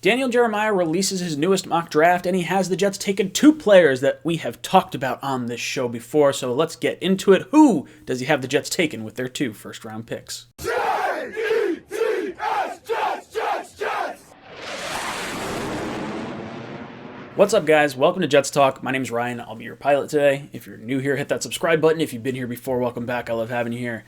Daniel Jeremiah releases his newest mock draft, and he has the Jets taking two players that we have talked about on this show before, so let's get into it. Who does he have the Jets taken with their two first-round picks? J-E-T-S, Jets! What's up, guys? Welcome to Jets Talk. My name's Ryan. I'll be your pilot today. If you're new here, hit that subscribe button. If you've been here before, welcome back. I love having you here.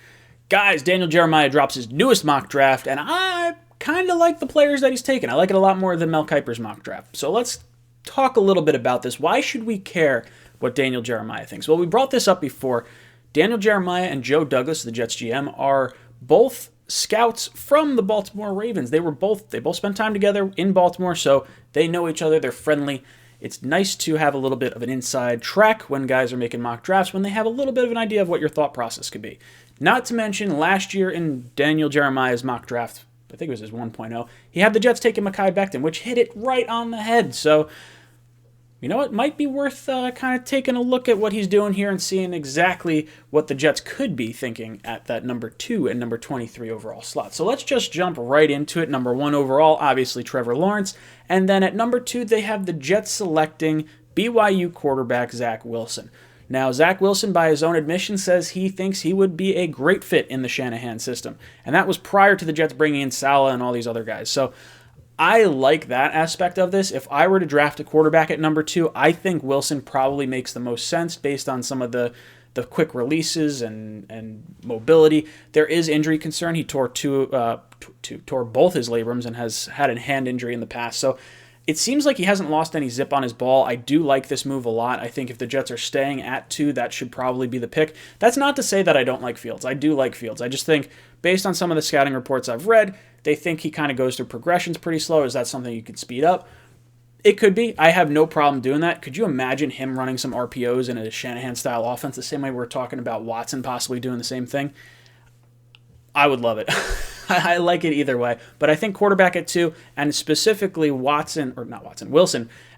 Guys, Daniel Jeremiah drops his newest mock draft, and I kind of like the players that he's taken. I like it a lot more than Mel Kiper's mock draft. So let's talk a little bit about this. Why should we care what Daniel Jeremiah thinks? Well, we brought this up before. Daniel Jeremiah and Joe Douglas, the Jets GM, are both scouts from the Baltimore Ravens. They both spent time together in Baltimore, so they know each other. They're friendly. It's nice to have a little bit of an inside track when guys are making mock drafts, when they have a little bit of an idea of what your thought process could be. Not to mention, last year in Daniel Jeremiah's mock draft, I think it was his 1.0, he had the Jets taking Mekhi Becton, which hit it right on the head. So, you know, it might be worth kind of taking a look at what he's doing here and seeing exactly what the Jets could be thinking at that number 2 and number 23 overall slot. So let's just jump right into it. Number 1 overall, obviously Trevor Lawrence. And then at number 2, they have the Jets selecting BYU quarterback Zach Wilson. Now, Zach Wilson, by his own admission, says he thinks he would be a great fit in the Shanahan system. And that was prior to the Jets bringing in Salah and all these other guys. So I like that aspect of this. If I were to draft a quarterback at number 2, I think Wilson probably makes the most sense based on some of the quick releases and mobility. There is injury concern. He tore both his labrums and has had a hand injury in the past. So it seems like he hasn't lost any zip on his ball. I do like this move a lot. I think if the Jets are staying at 2, that should probably be the pick. That's not to say that I don't like Fields. I do like Fields. I just think, based on some of the scouting reports I've read, they think he kind of goes through progressions pretty slow. Is that something you could speed up? It could be. I have no problem doing that. Could you imagine him running some RPOs in a Shanahan-style offense the same way we're talking about Watson possibly doing the same thing? I would love it. I like it either way. But I think quarterback at 2, and specifically Wilson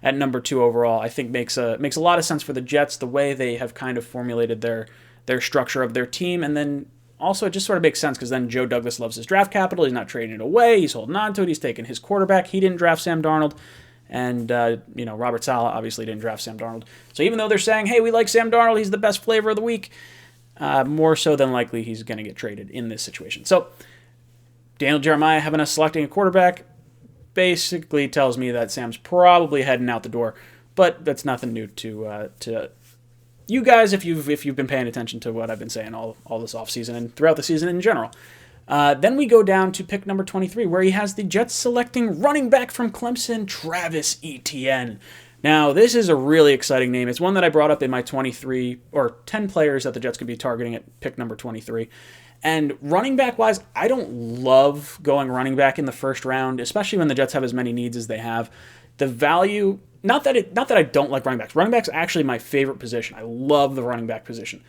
at number 2 overall, I think makes a lot of sense for the Jets, the way they have kind of formulated their structure of their team. And then also it just sort of makes sense because then Joe Douglas loves his draft capital. He's not trading it away. He's holding on to it. He's taking his quarterback. He didn't draft Sam Darnold. And, Robert Saleh obviously didn't draft Sam Darnold. So even though they're saying, hey, we like Sam Darnold, he's the best flavor of the week, more so than likely he's going to get traded in this situation. So Daniel Jeremiah having us selecting a quarterback basically tells me that Sam's probably heading out the door, but that's nothing new to you guys if you've been paying attention to what I've been saying all this offseason and throughout the season in general. Then we go down to pick number 23, where he has the Jets selecting running back from Clemson, Travis Etienne. Now, this is a really exciting name. It's one that I brought up in my 23 or 10 players that the Jets could be targeting at pick number 23. And running back-wise, I don't love going running back in the first round, especially when the Jets have as many needs as they have. The value, not that I don't like running backs. Running back's actually my favorite position. I love the running back position.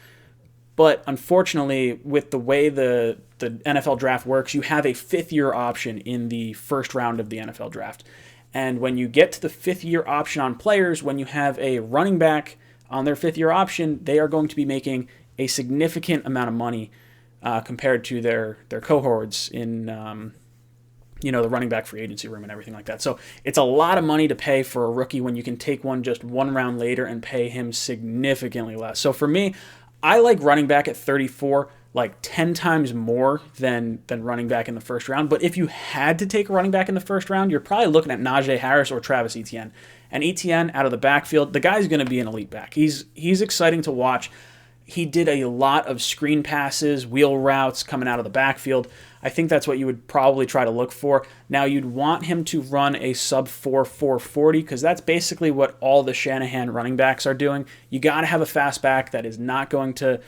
But unfortunately, with the way the NFL draft works, you have a 5th-year option in the first round of the NFL draft. And when you get to the 5th-year option on players, when you have a running back on their 5th-year option, they are going to be making a significant amount of money compared to their cohorts in the running back free agency room and everything like that. So it's a lot of money to pay for a rookie when you can take one just one round later and pay him significantly less. So for me, I like running back at 34 like 10 times more than running back in the first round. But if you had to take a running back in the first round, you're probably looking at Najee Harris or Travis Etienne. And Etienne out of the backfield, the guy's going to be an elite back. He's exciting to watch. He did a lot of screen passes, wheel routes coming out of the backfield. I think that's what you would probably try to look for. Now, you'd want him to run a sub-4 440 because that's basically what all the Shanahan running backs are doing. You got to have a fast back that is not going to,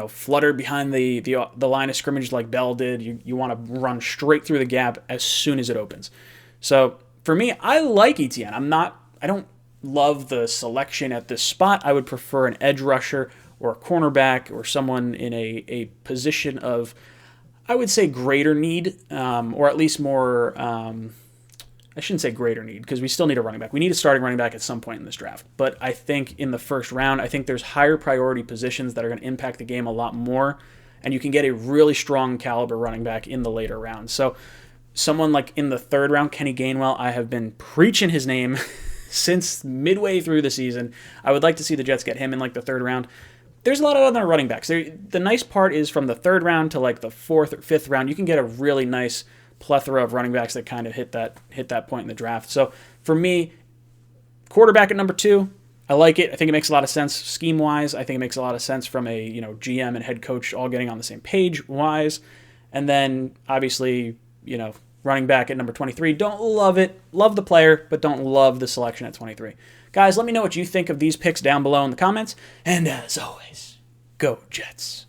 flutter behind the line of scrimmage like Bell did. You want to run straight through the gap as soon as it opens. So for me, I like Etienne. I don't love the selection at this spot. I would prefer an edge rusher or a cornerback or someone in a position of, I would say, greater need, or at least more, I shouldn't say greater need, because we still need a running back. We need a starting running back at some point in this draft. But I think in the first round, I think there's higher priority positions that are going to impact the game a lot more, and you can get a really strong caliber running back in the later rounds. So someone like in the third round, Kenny Gainwell, I have been preaching his name since midway through the season. I would like to see the Jets get him in like the third round. There's a lot of other running backs. The nice part is from the third round to like the fourth or fifth round, you can get a really nice plethora of running backs that kind of hit that point in the draft. So for me, quarterback at number 2, I like it. I think it makes a lot of sense scheme-wise. I think it makes a lot of sense from a GM and head coach all getting on the same page wise. And then obviously, running back at number 23. Don't love it. Love the player, but don't love the selection at 23. Guys, let me know what you think of these picks down below in the comments. And as always, go Jets.